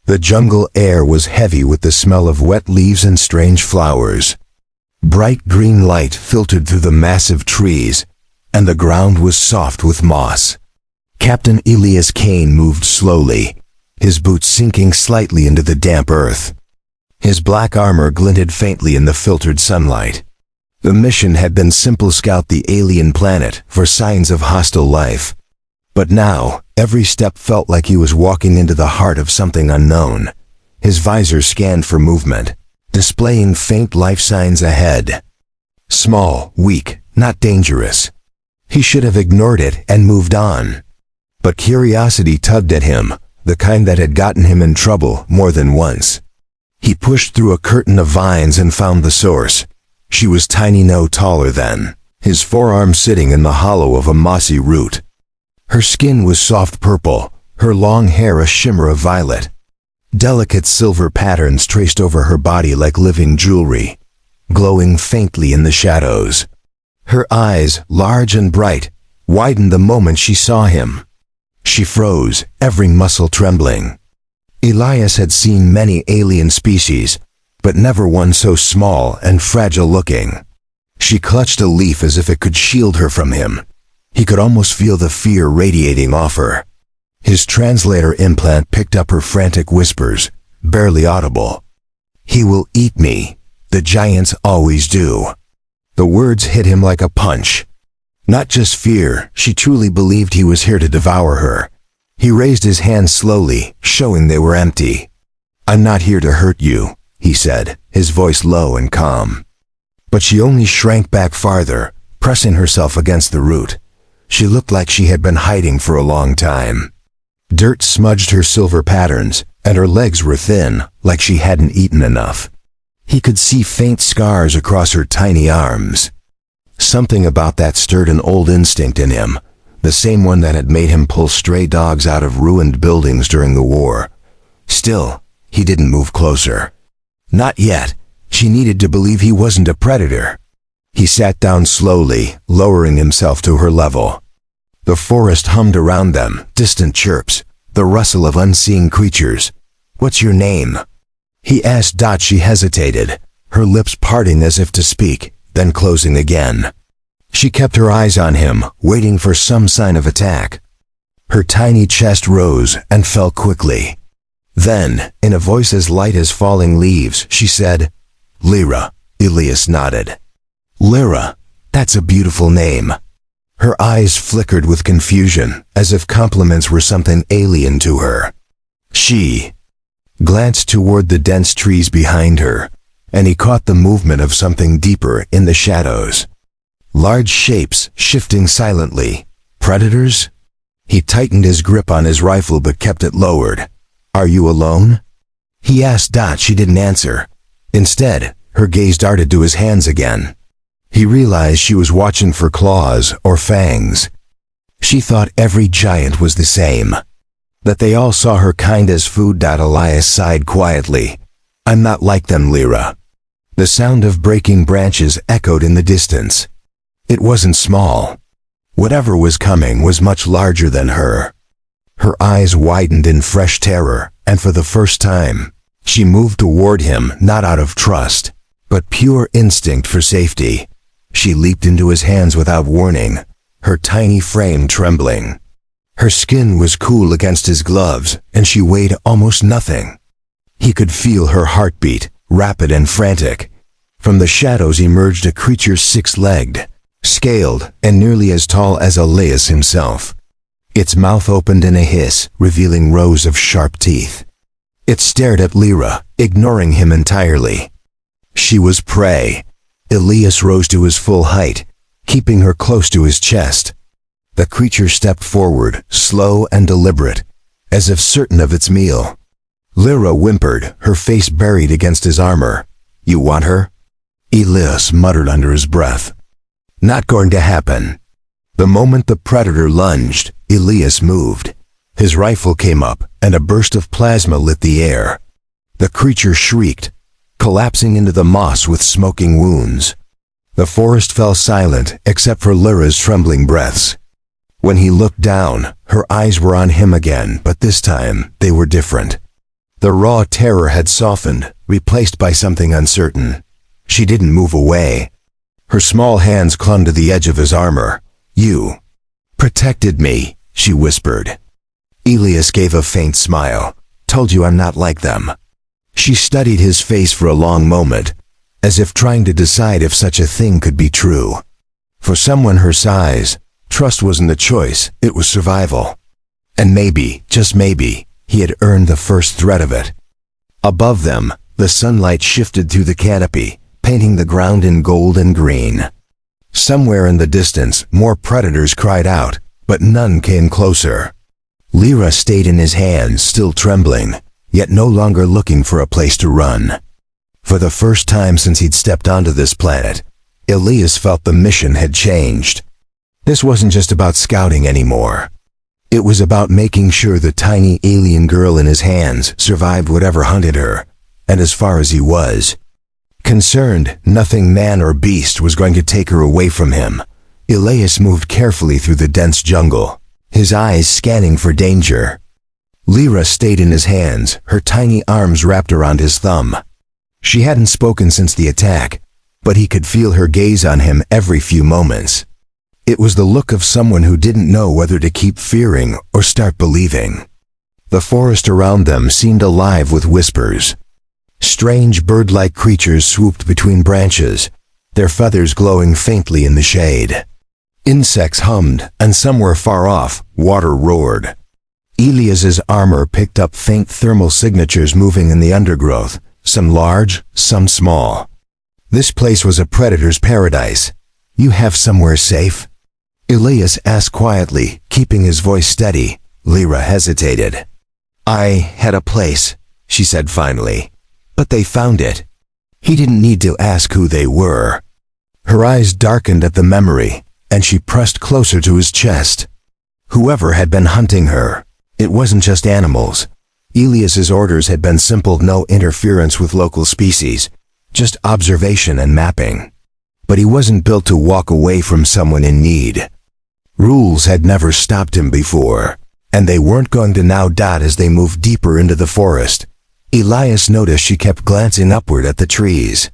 The jungle air was heavy with the smell of wet leaves and strange flowers. Bright green light filtered through the massive trees, and the ground was soft with moss. Captain Elias Kane moved slowly, his boots sinking slightly into the damp earth. His black armor glinted faintly in the filtered sunlight. The mission had been simple: scout the alien planet for signs of hostile life. But now, every step felt like he was walking into the heart of something unknown. His visor scanned for movement, displaying faint life signs ahead. Small, weak, not dangerous. He should have ignored it and moved on. But curiosity tugged at him, the kind that had gotten him in trouble more than once. He pushed through a curtain of vines and found the source. She was tiny, no taller than his forearm, sitting in the hollow of a mossy root. Her skin was soft purple, her long hair a shimmer of violet. Delicate silver patterns traced over her body like living jewelry, glowing faintly in the shadows. Her eyes, large and bright, widened the moment she saw him. She froze, every muscle trembling. Elias had seen many alien species, but never one so small and fragile-looking. She clutched a leaf as if it could shield her from him. He could almost feel the fear radiating off her. His translator implant picked up her frantic whispers, barely audible. "He will eat me. The giants always do." The words hit him like a punch. Not just fear, she truly believed he was here to devour her. He raised his hands slowly, showing they were empty. "I'm not here to hurt you," he said, his voice low and calm. But she only shrank back farther, pressing herself against the root. She looked like she had been hiding for a long time. Dirt smudged her silver patterns, and her legs were thin, like she hadn't eaten enough. He could see faint scars across her tiny arms. Something about that stirred an old instinct in him, the same one that had made him pull stray dogs out of ruined buildings during the war. Still, he didn't move closer. Not yet. She needed to believe he wasn't a predator. He sat down slowly, lowering himself to her level. The forest hummed around them, distant chirps, the rustle of unseen creatures. "What's your name?" he asked. She hesitated, her lips parting as if to speak, then closing again. She kept her eyes on him, waiting for some sign of attack. Her tiny chest rose and fell quickly. Then, in a voice as light as falling leaves, she said, "Lyra." Elias nodded. "Lyra, that's a beautiful name." Her eyes flickered with confusion, as if compliments were something alien to her. She glanced toward the dense trees behind her, and he caught the movement of something deeper in the shadows. Large shapes shifting silently. Predators? He tightened his grip on his rifle but kept it lowered. "Are you alone?" he asked. She didn't answer. Instead, her gaze darted to his hands again. He realized she was watching for claws or fangs. She thought every giant was the same, that they all saw her kind as food. Elias sighed quietly. "I'm not like them, Lyra." The sound of breaking branches echoed in the distance. It wasn't small. Whatever was coming was much larger than her. Her eyes widened in fresh terror, and for the first time, she moved toward him, not out of trust, but pure instinct for safety. She leaped into his hands without warning, her tiny frame trembling. Her skin was cool against his gloves, and she weighed almost nothing. He could feel her heartbeat, rapid and frantic. From the shadows emerged a creature six-legged, scaled, and nearly as tall as Elias himself. Its mouth opened in a hiss, revealing rows of sharp teeth. It stared at Lyra, ignoring him entirely. She was prey. Elias rose to his full height, keeping her close to his chest. The creature stepped forward, slow and deliberate, as if certain of its meal. Lyra whimpered, her face buried against his armor. "You want her?" Elias muttered under his breath. "Not going to happen." The moment the predator lunged, Elias moved. His rifle came up, and a burst of plasma lit the air. The creature shrieked, collapsing into the moss with smoking wounds. The forest fell silent, except for Lyra's trembling breaths. When he looked down, her eyes were on him again, but this time they were different. The raw terror had softened, replaced by something uncertain. She didn't move away. Her small hands clung to the edge of his armor. "You protected me," she whispered. Elias gave a faint smile. "Told you I'm not like them." She studied his face for a long moment, as if trying to decide if such a thing could be true. For someone her size, trust wasn't a choice, it was survival. And maybe, just maybe, he had earned the first threat of it. Above them, the sunlight shifted through the canopy, painting the ground in gold and green. Somewhere in the distance, more predators cried out, but none came closer. Lyra stayed in his hands, still trembling, yet no longer looking for a place to run. For the first time since he'd stepped onto this planet, Elias felt the mission had changed. This wasn't just about scouting anymore. It was about making sure the tiny alien girl in his hands survived whatever hunted her, and as far as he was concerned, nothing man or beast was going to take her away from him. Elias moved carefully through the dense jungle, his eyes scanning for danger. Lyra stayed in his hands, her tiny arms wrapped around his thumb. She hadn't spoken since the attack, but he could feel her gaze on him every few moments. It was the look of someone who didn't know whether to keep fearing or start believing. The forest around them seemed alive with whispers. Strange bird-like creatures swooped between branches, their feathers glowing faintly in the shade. Insects hummed, and somewhere far off, water roared. Elias's armor picked up faint thermal signatures moving in the undergrowth, some large, some small. This place was a predator's paradise. "You have somewhere safe?" Elias asked quietly, keeping his voice steady. Lyra hesitated. "I had a place," she said finally. "But they found it." He didn't need to ask who they were. Her eyes darkened at the memory, and she pressed closer to his chest. Whoever had been hunting her, it wasn't just animals. Elias's orders had been simple: no interference with local species, just observation and mapping. But he wasn't built to walk away from someone in need. Rules had never stopped him before, and they weren't going to now. As they moved deeper into the forest, Elias noticed she kept glancing upward at the trees.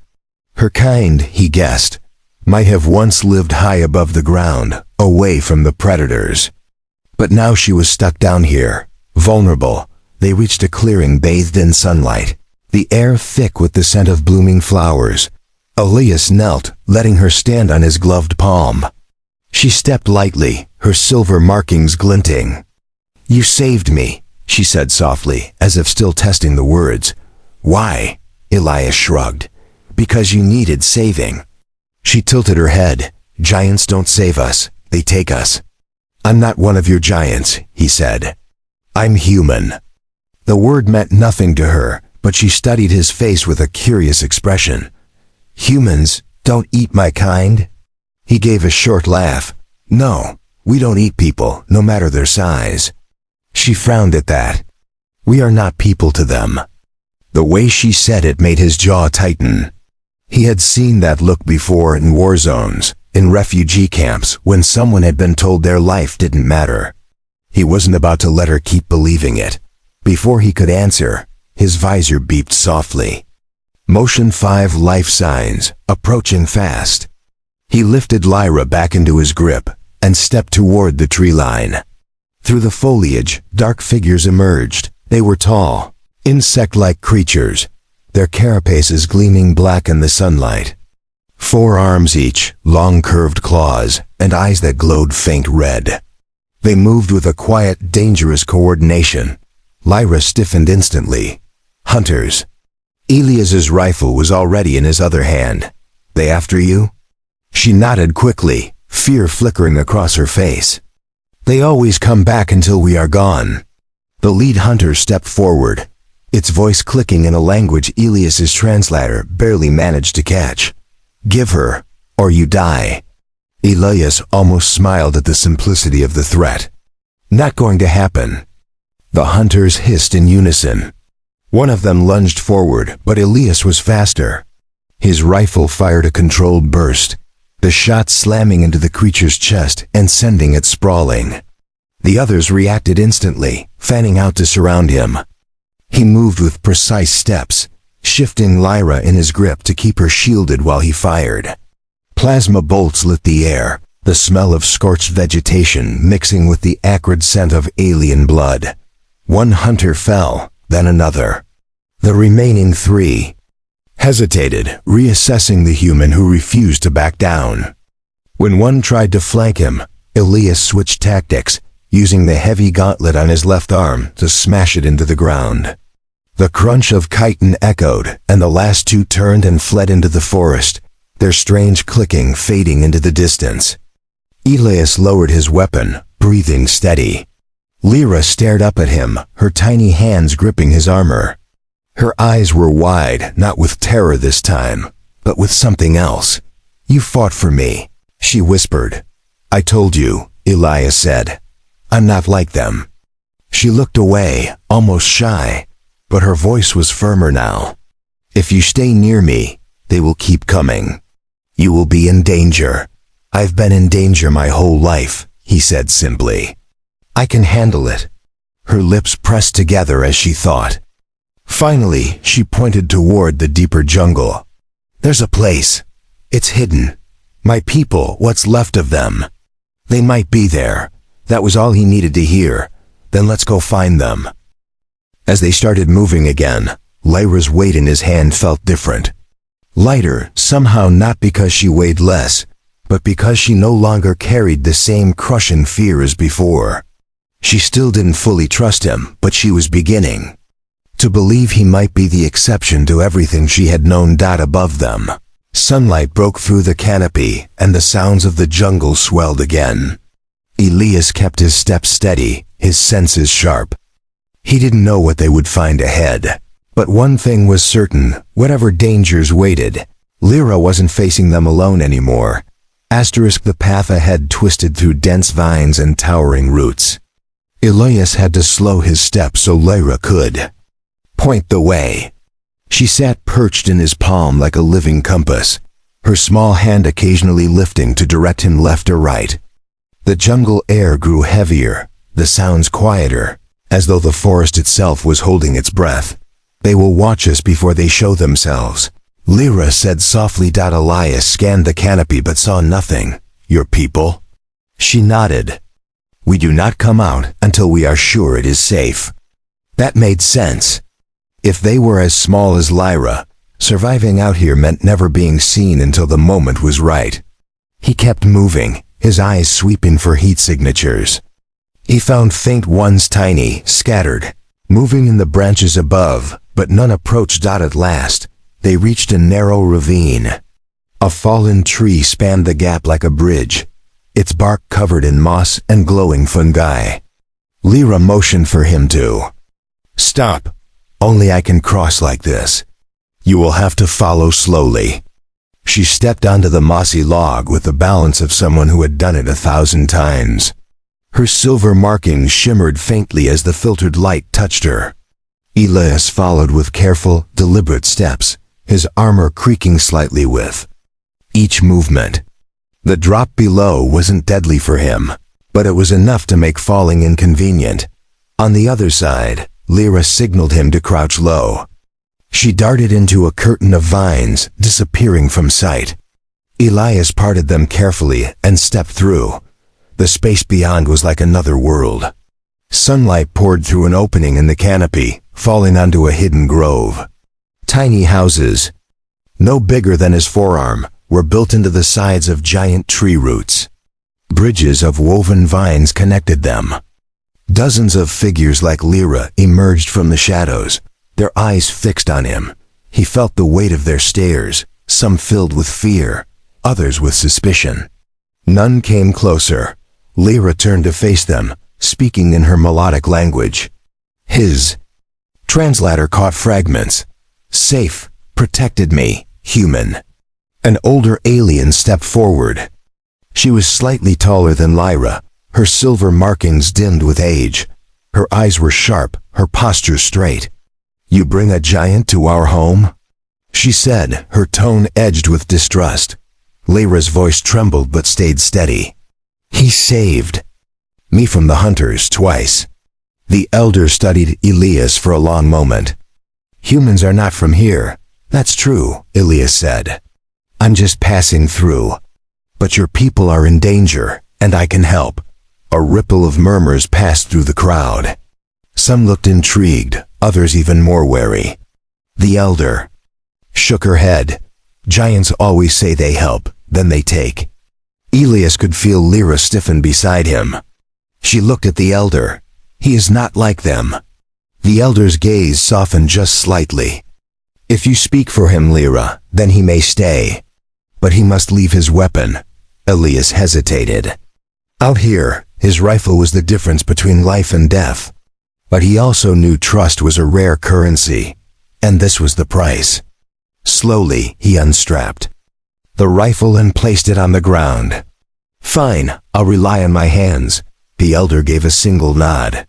Her kind, he guessed, might have once lived high above the ground, away from the predators. But now she was stuck down here, vulnerable. They reached a clearing bathed in sunlight, the air thick with the scent of blooming flowers. Elias knelt, letting her stand on his gloved palm. She stepped lightly, her silver markings glinting. "You saved me," she said softly, as if still testing the words. "Why?" Elias shrugged. "Because you needed saving." She tilted her head. "Giants don't save us, they take us." "I'm not one of your giants," he said. "I'm human." The word meant nothing to her, but she studied his face with a curious expression. "Humans don't eat my kind?" He gave a short laugh. "No, we don't eat people, no matter their size." She frowned at that. "We are not people to them." The way she said it made his jaw tighten. He had seen that look before in war zones, in refugee camps, when someone had been told their life didn't matter. He wasn't about to let her keep believing it. Before he could answer, his visor beeped softly. Motion 5 life signs, approaching fast. He lifted Lyra back into his grip and stepped toward the tree line. Through the foliage, dark figures emerged. They were tall, insect-like creatures, their carapaces gleaming black in the sunlight. 4 arms each, long curved claws, and eyes that glowed faint red. They moved with a quiet, dangerous coordination. Lyra stiffened instantly. Hunters. Elias's rifle was already in his other hand. "They after you?" She nodded quickly, fear flickering across her face. "They always come back until we are gone." The lead hunter stepped forward, its voice clicking in a language Elias's translator barely managed to catch. "Give her, or you die." Elias almost smiled at the simplicity of the threat. "Not going to happen." The hunters hissed in unison. One of them lunged forward, but Elias was faster. His rifle fired a controlled burst, the shot slamming into the creature's chest and sending it sprawling. The others reacted instantly, fanning out to surround him. He moved with precise steps, shifting Lyra in his grip to keep her shielded while he fired. Plasma bolts lit the air, the smell of scorched vegetation mixing with the acrid scent of alien blood. One hunter fell, then another. The remaining 3 hesitated, reassessing the human who refused to back down. When one tried to flank him, Elias switched tactics, using the heavy gauntlet on his left arm to smash it into the ground. The crunch of chitin echoed, and the last 2 turned and fled into the forest, their strange clicking fading into the distance. Elias lowered his weapon, breathing steady. Lyra stared up at him, her tiny hands gripping his armor. Her eyes were wide, not with terror this time, but with something else. "You fought for me," she whispered. "I told you," Elias said. "I'm not like them." She looked away, almost shy, but her voice was firmer now. "If you stay near me, they will keep coming. You will be in danger. I've been in danger my whole life," he said simply. "I can handle it." Her lips pressed together as she thought. Finally, she pointed toward the deeper jungle. "There's a place. It's hidden. My people, what's left of them. They might be there." That was all he needed to hear. "Then let's go find them." As they started moving again, Lyra's weight in his hand felt different. Lighter, somehow, not because she weighed less, but because she no longer carried the same crushing fear as before. She still didn't fully trust him, but she was beginning to believe he might be the exception to everything she had known. Above them, sunlight broke through the canopy, and the sounds of the jungle swelled again. Elias kept his steps steady, his senses sharp. He didn't know what they would find ahead, but one thing was certain: whatever dangers waited, Lyra wasn't facing them alone anymore. The path ahead twisted through dense vines and towering roots. Elias had to slow his step so Lyra could point the way. She sat perched in his palm like a living compass, her small hand occasionally lifting to direct him left or right. The jungle air grew heavier, the sounds quieter, as though the forest itself was holding its breath. "They will watch us before they show themselves," Lyra said softly. Elias scanned the canopy but saw nothing. "Your people?" She nodded. "We do not come out until we are sure it is safe." That made sense. If they were as small as Lyra, surviving out here meant never being seen until the moment was right. He kept moving, his eyes sweeping for heat signatures. He found faint ones, tiny, scattered, moving in the branches above, but none approached. At last, they reached a narrow ravine. A fallen tree spanned the gap like a bridge, its bark covered in moss and glowing fungi. Lyra motioned for him to stop. "Only I can cross like this. You will have to follow slowly." She stepped onto the mossy log with the balance of someone who had done it 1,000 times. Her silver markings shimmered faintly as the filtered light touched her. Elias followed with careful, deliberate steps, his armor creaking slightly with each movement. The drop below wasn't deadly for him, but it was enough to make falling inconvenient. On the other side, Lyra signaled him to crouch low. She darted into a curtain of vines, disappearing from sight. Elias parted them carefully and stepped through. The space beyond was like another world. Sunlight poured through an opening in the canopy, falling onto a hidden grove. Tiny houses, no bigger than his forearm, were built into the sides of giant tree roots. Bridges of woven vines connected them. Dozens of figures like Lyra emerged from the shadows, their eyes fixed on him. He felt the weight of their stares, some filled with fear, others with suspicion. None came closer. Lyra turned to face them, speaking in her melodic language. His translator caught fragments. "Safe, protected me, human." An older alien stepped forward. She was slightly taller than Lyra, her silver markings dimmed with age. Her eyes were sharp, her posture straight. "You bring a giant to our home?" she said, her tone edged with distrust. Lyra's voice trembled but stayed steady. "He saved me from the hunters twice. The elder studied Elias for a long moment. "Humans are not from here." "That's true," Elias said. "I'm just passing through. But your people are in danger, and I can help." A ripple of murmurs passed through the crowd. Some looked intrigued, others even more wary. The elder shook her head. "Giants always say they help, then they take." Elias could feel Lyra stiffen beside him. She looked at the elder. "He is not like them." The elder's gaze softened just slightly. "If you speak for him, Lyra, then he may stay. But he must leave his weapon." Elias hesitated. Out here, his rifle was the difference between life and death. But he also knew trust was a rare currency, and this was the price. Slowly, he unstrapped the rifle and placed it on the ground. "Fine, I'll rely on my hands." The elder gave a single nod.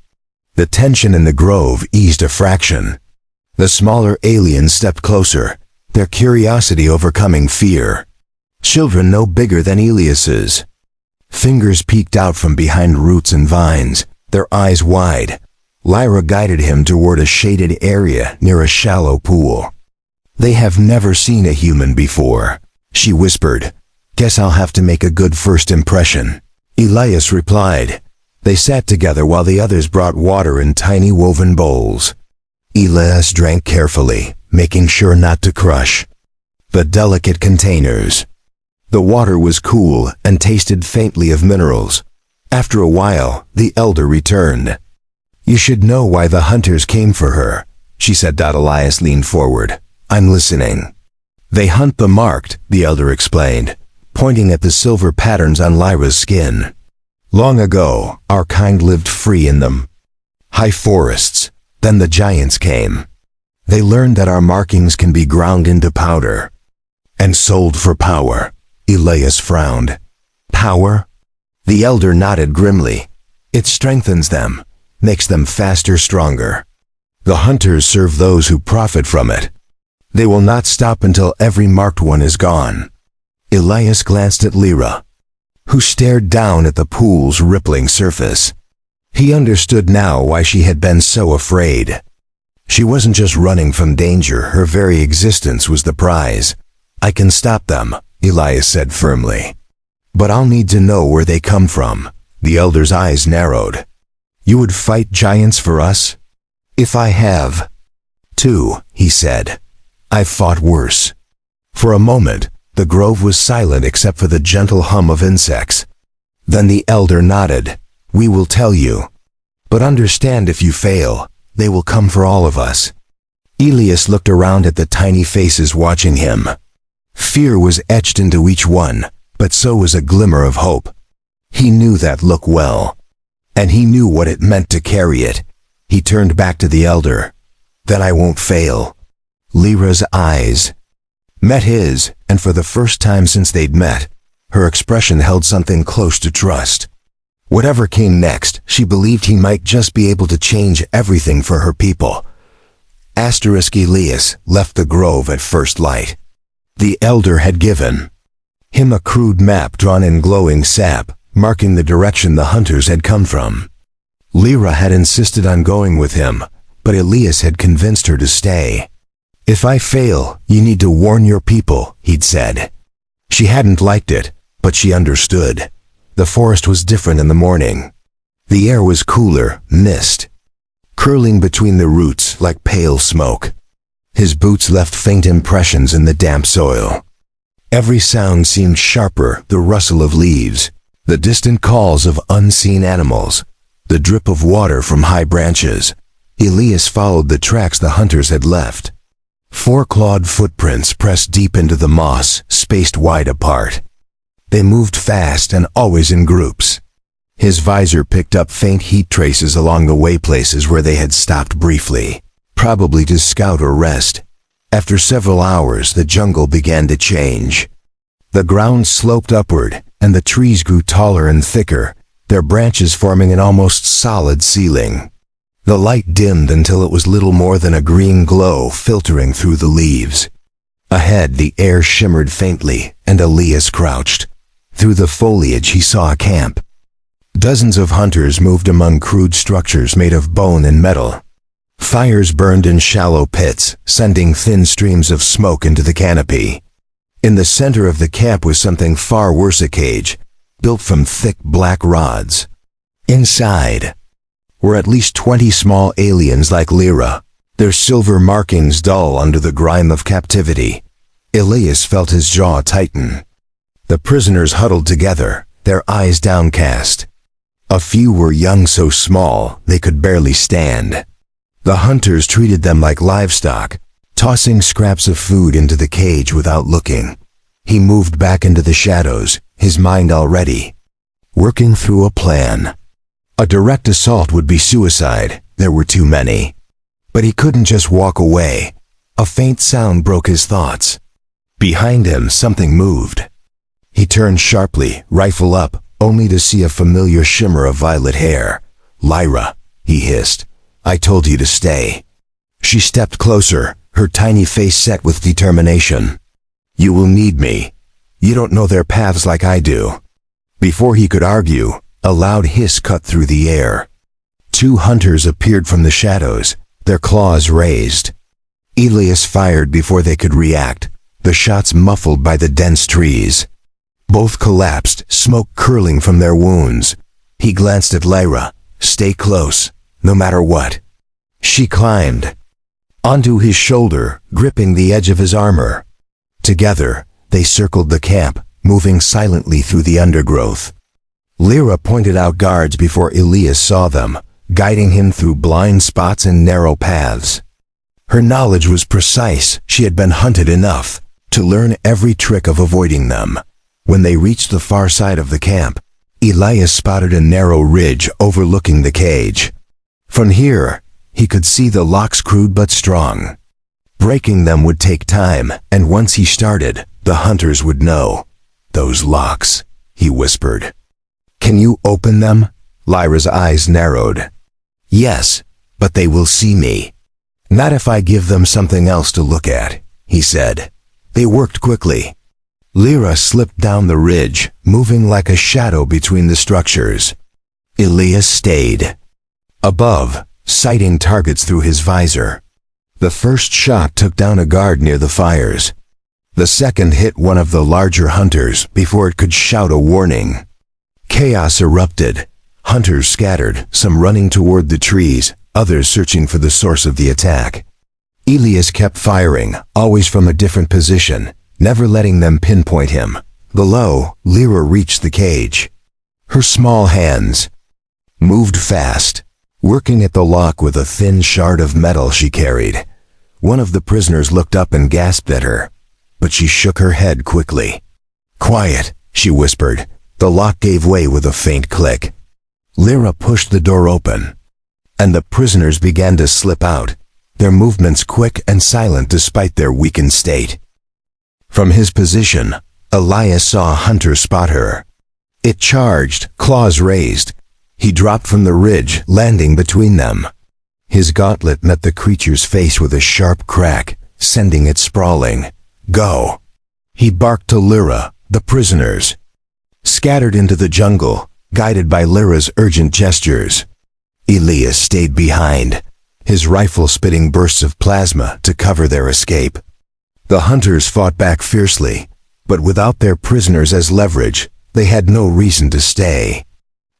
The tension in the grove eased a fraction. The smaller aliens stepped closer, their curiosity overcoming fear. Children no bigger than Elias's. Fingers peeked out from behind roots and vines, their eyes wide. Lyra guided him toward a shaded area near a shallow pool. "They have never seen a human before," she whispered. "Guess I'll have to make a good first impression." Elias replied. They sat together while the others brought water in tiny woven bowls. Elias drank carefully, making sure not to crush the delicate containers. The water was cool and tasted faintly of minerals. After a while, the elder returned. "You should know why the hunters came for her," she said. Elias leaned forward. "I'm listening." "They hunt the marked," the elder explained, pointing at the silver patterns on Lyra's skin. "Long ago, our kind lived free in them high forests. Then the giants came. They learned that our markings can be ground into powder and sold for power." Elias frowned. "Power?" The elder nodded grimly. "It strengthens them, makes them faster, stronger. The hunters serve those who profit from it. They will not stop until every marked one is gone." Elias glanced at Lyra, who stared down at the pool's rippling surface. He understood now why she had been so afraid. She wasn't just running from danger, her very existence was the prize. "I can stop them," Elias said firmly. "But I'll need to know where they come from." The elder's eyes narrowed. "You would fight giants for us?" "If I have to," he said. "I've fought worse." For a moment, the grove was silent except for the gentle hum of insects. Then the elder nodded. "We will tell you. But understand, if you fail, they will come for all of us." Elias looked around at the tiny faces watching him. Fear was etched into each one, but so was a glimmer of hope. He knew that look well, and he knew what it meant to carry it. He turned back to the elder. "Then I won't fail." Lyra's eyes met his, and for the first time since they'd met, her expression held something close to trust. Whatever came next, she believed he might just be able to change everything for her people. Elias left the grove at first light. The elder had given him a crude map drawn in glowing sap, marking the direction the hunters had come from. Lyra had insisted on going with him, but Elias had convinced her to stay. "If I fail, you need to warn your people," he'd said. She hadn't liked it, but she understood. The forest was different in the morning. The air was cooler, mist curling between the roots like pale smoke. His boots left faint impressions in the damp soil. Every sound seemed sharper, the rustle of leaves, the distant calls of unseen animals, the drip of water from high branches. Elias followed the tracks the hunters had left. 4 clawed footprints pressed deep into the moss, spaced wide apart. They moved fast and always in groups. His visor picked up faint heat traces along the way, places where they had stopped briefly, probably to scout or rest. After several hours, the jungle began to change. The ground sloped upward, and the trees grew taller and thicker, their branches forming an almost solid ceiling. The light dimmed until it was little more than a green glow filtering through the leaves. Ahead, the air shimmered faintly, and Elias crouched. Through the foliage he saw a camp. Dozens of hunters moved among crude structures made of bone and metal. Fires burned in shallow pits, sending thin streams of smoke into the canopy. In the center of the camp was something far worse, a cage, built from thick black rods. Inside were at least 20 small aliens like Lyra, their silver markings dull under the grime of captivity. Elias felt his jaw tighten. The prisoners huddled together, their eyes downcast. A few were young, so small they could barely stand. The hunters treated them like livestock, tossing scraps of food into the cage without looking. He moved back into the shadows, his mind already working through a plan. A direct assault would be suicide, there were too many. But he couldn't just walk away. A faint sound broke his thoughts. Behind him, something moved. He turned sharply, rifle up, only to see a familiar shimmer of violet hair. "Lyra," he hissed. "I told you to stay." She stepped closer, her tiny face set with determination. "You will need me. You don't know their paths like I do." Before he could argue, a loud hiss cut through the air. 2 hunters appeared from the shadows, their claws raised. Elias fired before they could react, the shots muffled by the dense trees. Both collapsed, smoke curling from their wounds. He glanced at Lyra. "Stay close, no matter what." She climbed onto his shoulder, gripping the edge of his armor. Together, they circled the camp, moving silently through the undergrowth. Lyra pointed out guards before Elias saw them, guiding him through blind spots and narrow paths. Her knowledge was precise. She had been hunted enough to learn every trick of avoiding them. When they reached the far side of the camp, Elias spotted a narrow ridge overlooking the cage. From here, he could see the locks, crude but strong. Breaking them would take time, and once he started, the hunters would know. "Those locks," he whispered. "Can you open them?" Lyra's eyes narrowed. "Yes, but they will see me." "Not if I give them something else to look at," he said. They worked quickly. Lyra slipped down the ridge, moving like a shadow between the structures. Elias stayed above, sighting targets through his visor. The first shot took down a guard near the fires. The second hit one of the larger hunters before it could shout a warning. Chaos erupted. Hunters scattered, some running toward the trees, others searching for the source of the attack. Elias kept firing, always from a different position, never letting them pinpoint him. Below, Lyra reached the cage. Her small hands moved fast, working at the lock with a thin shard of metal she carried. One of the prisoners looked up and gasped at her, but she shook her head quickly. "Quiet," she whispered. The lock gave way with a faint click. Lyra pushed the door open, and the prisoners began to slip out, their movements quick and silent despite their weakened state. From his position, Elias saw a hunter spot her. It charged, claws raised. He dropped from the ridge, landing between them. His gauntlet met the creature's face with a sharp crack, sending it sprawling. "Go!" He barked to Lyra. The prisoners scattered into the jungle, guided by Lyra's urgent gestures. Elias stayed behind, his rifle spitting bursts of plasma to cover their escape. The hunters fought back fiercely, but without their prisoners as leverage, they had no reason to stay.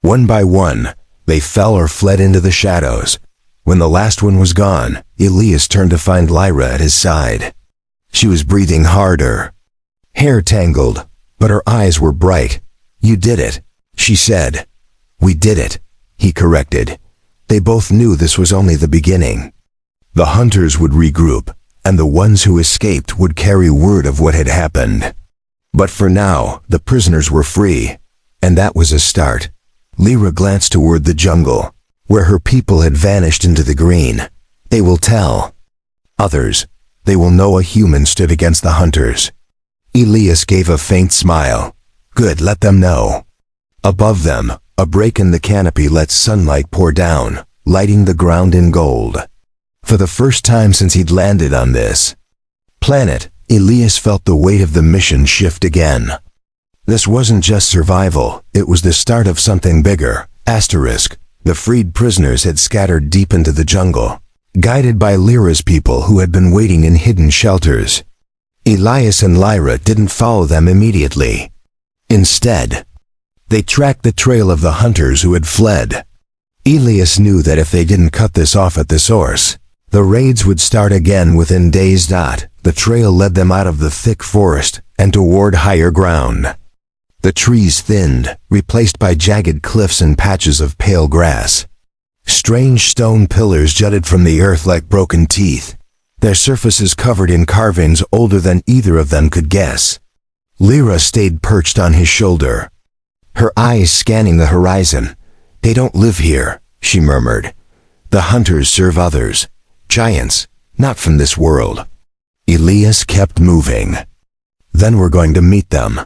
One by one, they fell or fled into the shadows. When the last one was gone, Elias turned to find Lyra at his side. She was breathing harder, hair tangled, but her eyes were bright. "You did it," she said. "We did it," he corrected. They both knew this was only the beginning. The hunters would regroup, and the ones who escaped would carry word of what had happened. But for now, the prisoners were free, and that was a start. Lyra glanced toward the jungle, where her people had vanished into the green. They will tell others. They will know a human stood against the hunters. Elias gave a faint smile. Good, let them know. Above them, a break in the canopy let sunlight pour down, lighting the ground in gold. For the first time since he'd landed on this planet, Elias felt the weight of the mission shift again. This wasn't just survival, it was the start of something bigger. Asterisk. The freed prisoners had scattered deep into the jungle, guided by Lyra's people who had been waiting in hidden shelters. Elias and Lyra didn't follow them immediately. Instead, they tracked the trail of the hunters who had fled. Elias knew that if they didn't cut this off at the source, the raids would start again within days. The trail led them out of the thick forest and toward higher ground. The trees thinned, replaced by jagged cliffs and patches of pale grass. Strange stone pillars jutted from the earth like broken teeth, their surfaces covered in carvings older than either of them could guess. Lyra stayed perched on his shoulder, her eyes scanning the horizon. "They don't live here," she murmured. "The hunters serve others, giants, not from this world." Elias kept moving. "Then we're going to meet them."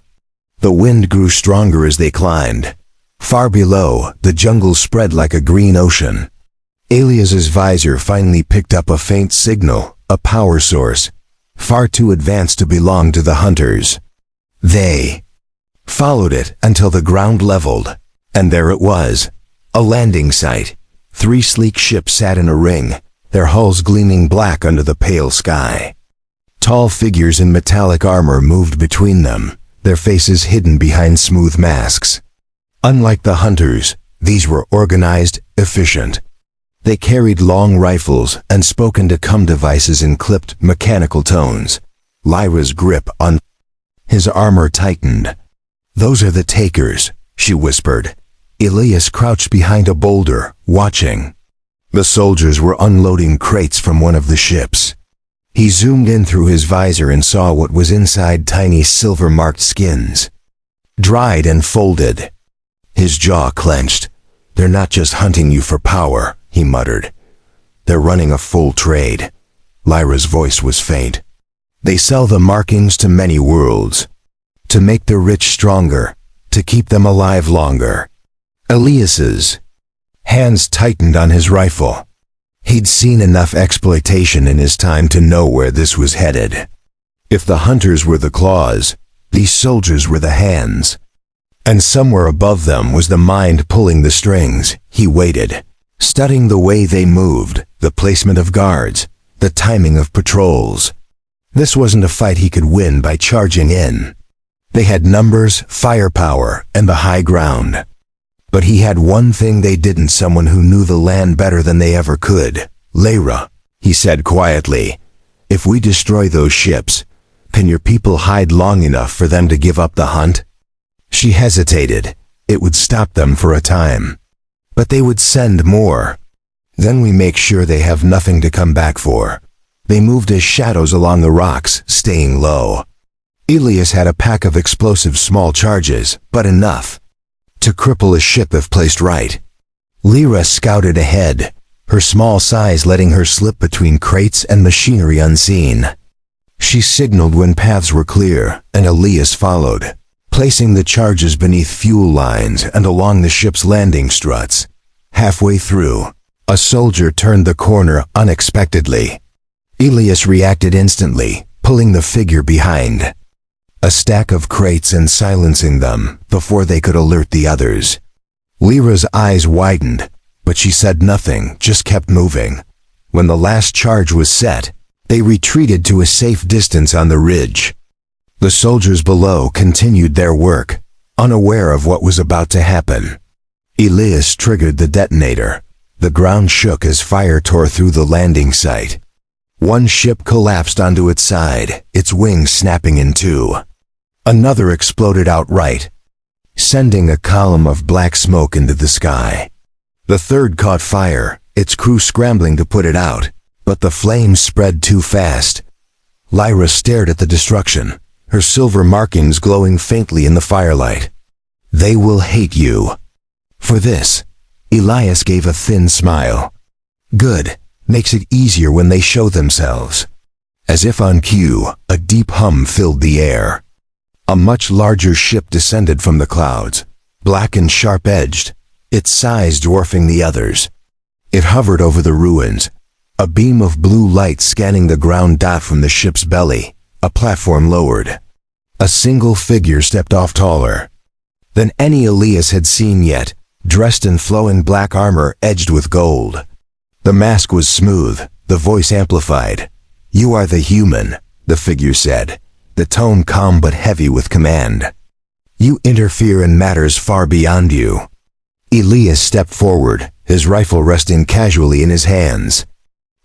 The wind grew stronger as they climbed. Far below, the jungle spread like a green ocean. Elias's visor finally picked up a faint signal, a power source, far too advanced to belong to the hunters. They followed it until the ground leveled, and there it was, a landing site. 3 sleek ships sat in a ring, their hulls gleaming black under the pale sky. Tall figures in metallic armor moved between them, their faces hidden behind smooth masks. Unlike the hunters, these were organized, efficient. They carried long rifles and spoke into devices in clipped, mechanical tones. Lyra's grip on his armor tightened. "Those are the takers," she whispered. Elias crouched behind a boulder, watching. The soldiers were unloading crates from one of the ships. He zoomed in through his visor and saw what was inside tiny silver-marked skins, dried and folded. His jaw clenched. "They're not just hunting you for power," he muttered. "They're running a full trade." Lyra's voice was faint. "They sell the markings to many worlds, to make the rich stronger, to keep them alive longer." Elias's hands tightened on his rifle. He'd seen enough exploitation in his time to know where this was headed. If the hunters were the claws, these soldiers were the hands. And somewhere above them was the mind pulling the strings. He waited, studying the way they moved, the placement of guards, the timing of patrols. This wasn't a fight he could win by charging in. They had numbers, firepower, and the high ground. But he had one thing they didn't, someone who knew the land better than they ever could. "Lyra," he said quietly, "if we destroy those ships, can your people hide long enough for them to give up the hunt?" She hesitated. It would stop them for a time. But they would send more. Then we make sure they have nothing to come back for. They moved as shadows along the rocks, staying low. Elias had a pack of explosive small charges, but enough to cripple a ship if placed right. Lyra scouted ahead, her small size letting her slip between crates and machinery unseen. She signaled when paths were clear, and Elias followed, placing the charges beneath fuel lines and along the ship's landing struts. Halfway through, a soldier turned the corner unexpectedly. Elias reacted instantly, pulling the figure behind a stack of crates and silencing them before they could alert the others. Lyra's eyes widened, but she said nothing, just kept moving. When the last charge was set, they retreated to a safe distance on the ridge. The soldiers below continued their work, unaware of what was about to happen. Elias triggered the detonator. The ground shook as fire tore through the landing site. One ship collapsed onto its side, its wings snapping in two. Another exploded outright, sending a column of black smoke into the sky. The third caught fire, its crew scrambling to put it out, but the flames spread too fast. Lyra stared at the destruction, her silver markings glowing faintly in the firelight. "They will hate you for this." Elias gave a thin smile. "Good. Makes it easier when they show themselves." As if on cue, a deep hum filled the air. A much larger ship descended from the clouds, black and sharp-edged, its size dwarfing the others. It hovered over the ruins, a beam of blue light scanning the ground. From the ship's belly, a platform lowered. A single figure stepped off taller than any Elias had seen yet, dressed in flowing black armor edged with gold. The mask was smooth, the voice amplified. "You are the human," the figure said, the tone calm but heavy with command. "You interfere in matters far beyond you." Elias stepped forward, his rifle resting casually in his hands.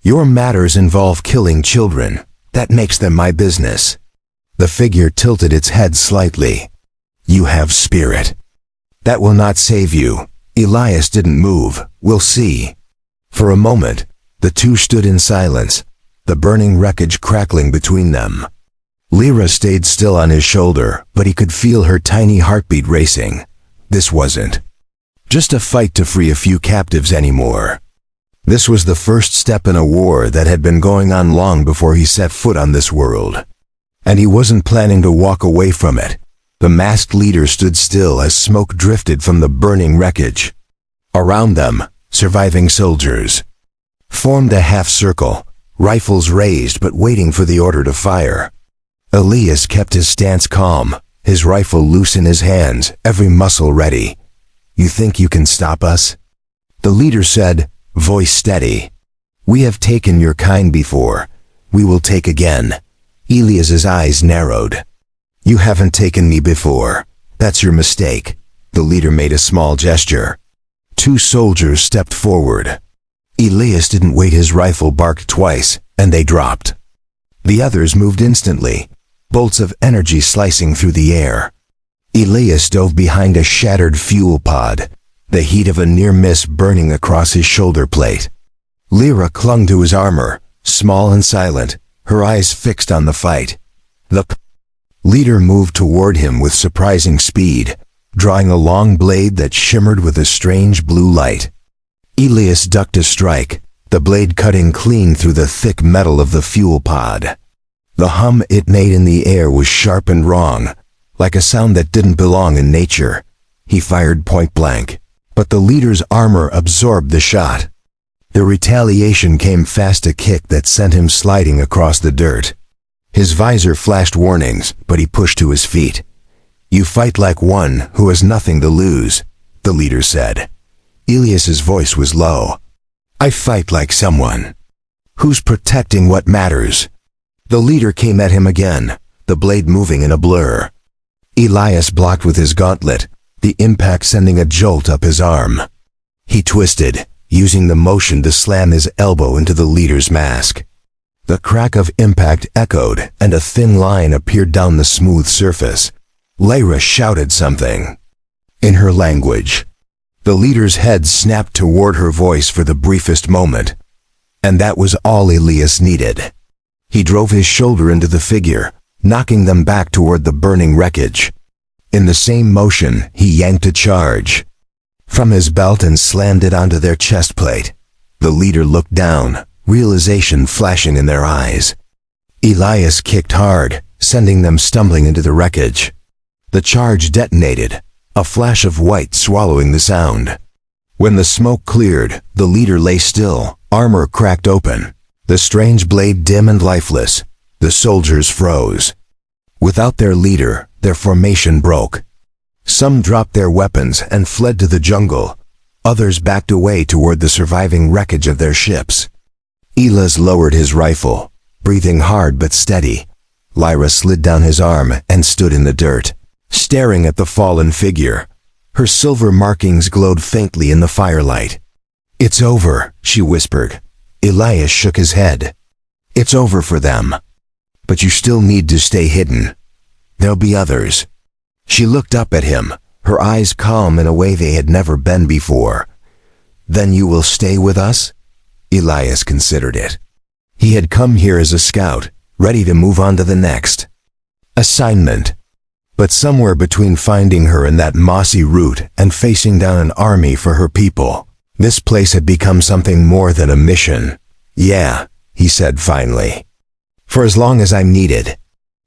"Your matters involve killing children. That makes them my business." The figure tilted its head slightly. "You have spirit. That will not save you." Elias didn't move. "We'll see." For a moment, the two stood in silence, the burning wreckage crackling between them. Lyra stayed still on his shoulder, but he could feel her tiny heartbeat racing. This wasn't just a fight to free a few captives anymore. This was the first step in a war that had been going on long before he set foot on this world. And he wasn't planning to walk away from it. The masked leader stood still as smoke drifted from the burning wreckage. Around them, surviving soldiers formed a half circle, rifles raised but waiting for the order to fire. Elias kept his stance calm, his rifle loose in his hands, every muscle ready. "You think you can stop us?" the leader said, voice steady. "We have taken your kind before. We will take again." Elias's eyes narrowed. "You haven't taken me before. That's your mistake." The leader made a small gesture. Two soldiers stepped forward. Elias didn't wait, his rifle barked twice, and they dropped. The others moved instantly, bolts of energy slicing through the air. Elias dove behind a shattered fuel pod, the heat of a near miss burning across his shoulder plate. Lyra clung to his armor, small and silent, her eyes fixed on the fight. The leader moved toward him with surprising speed, drawing a long blade that shimmered with a strange blue light. Elias ducked a strike, the blade cutting clean through the thick metal of the fuel pod. The hum it made in the air was sharp and wrong, like a sound that didn't belong in nature. He fired point blank, but the leader's armor absorbed the shot. The retaliation came fast, a kick that sent him sliding across the dirt. His visor flashed warnings, but he pushed to his feet. "You fight like one who has nothing to lose," the leader said. Elias's voice was low. "I fight like someone who's protecting what matters." The leader came at him again, the blade moving in a blur. Elias blocked with his gauntlet, the impact sending a jolt up his arm. He twisted, using the motion to slam his elbow into the leader's mask. The crack of impact echoed, and a thin line appeared down the smooth surface. Lyra shouted something in her language. The leader's head snapped toward her voice for the briefest moment. And that was all Elias needed. He drove his shoulder into the figure, knocking them back toward the burning wreckage. In the same motion, he yanked a charge from his belt and slammed it onto their chest plate. The leader looked down, realization flashing in their eyes. Elias kicked hard, sending them stumbling into the wreckage. The charge detonated, a flash of white swallowing the sound. When the smoke cleared, the leader lay still, armor cracked open, the strange blade dim and lifeless. The soldiers froze. Without their leader, their formation broke. Some dropped their weapons and fled to the jungle. Others backed away toward the surviving wreckage of their ships. Elias lowered his rifle, breathing hard but steady. Lyra slid down his arm and stood in the dirt, staring at the fallen figure. Her silver markings glowed faintly in the firelight. "It's over," she whispered. Elias shook his head. "It's over for them. But you still need to stay hidden. There'll be others." She looked up at him, her eyes calm in a way they had never been before. "Then you will stay with us?" Elias considered it. He had come here as a scout, ready to move on to the next assignment. But somewhere between finding her in that mossy root and facing down an army for her people, this place had become something more than a mission. "Yeah," he said finally. "For as long as I'm needed."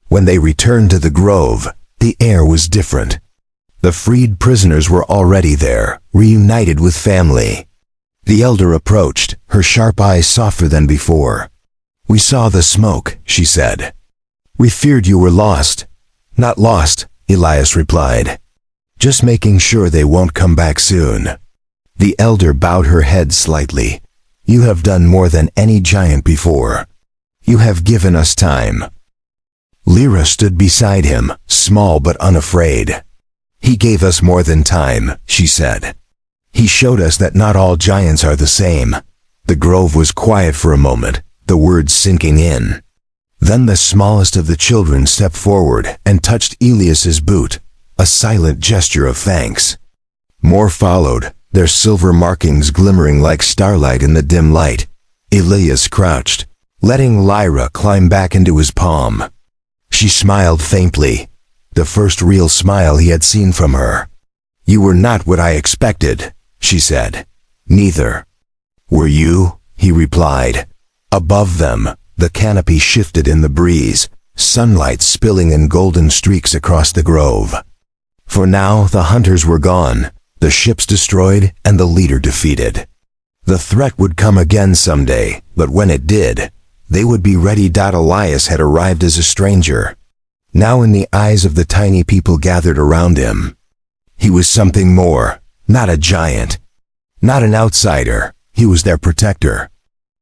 When they returned to the grove, the air was different. The freed prisoners were already there, reunited with family. The elder approached, her sharp eyes softer than before. "We saw the smoke," she said. "We feared you were lost. Not lost, Elias replied. Just making sure they won't come back soon. The elder bowed her head slightly. You have done more than any giant before. You have given us time. Lyra stood beside him, small but unafraid. He gave us more than time, she said. He showed us that not all giants are the same. The grove was quiet for a moment, the words sinking in. Then the smallest of the children stepped forward and touched Elias's boot, a silent gesture of thanks. More followed, their silver markings glimmering like starlight in the dim light. Elias crouched, letting Lyra climb back into his palm. She smiled faintly, the first real smile he had seen from her. You were not what I expected, she said. Neither. Were you? He replied. Above them, the canopy shifted in the breeze, sunlight spilling in golden streaks across the grove. For now, the hunters were gone, the ships destroyed, and the leader defeated. The threat would come again someday, but when it did, they would be ready. Elias had arrived as a stranger. Now in the eyes of the tiny people gathered around him, he was something more, not a giant, not an outsider. He was their protector,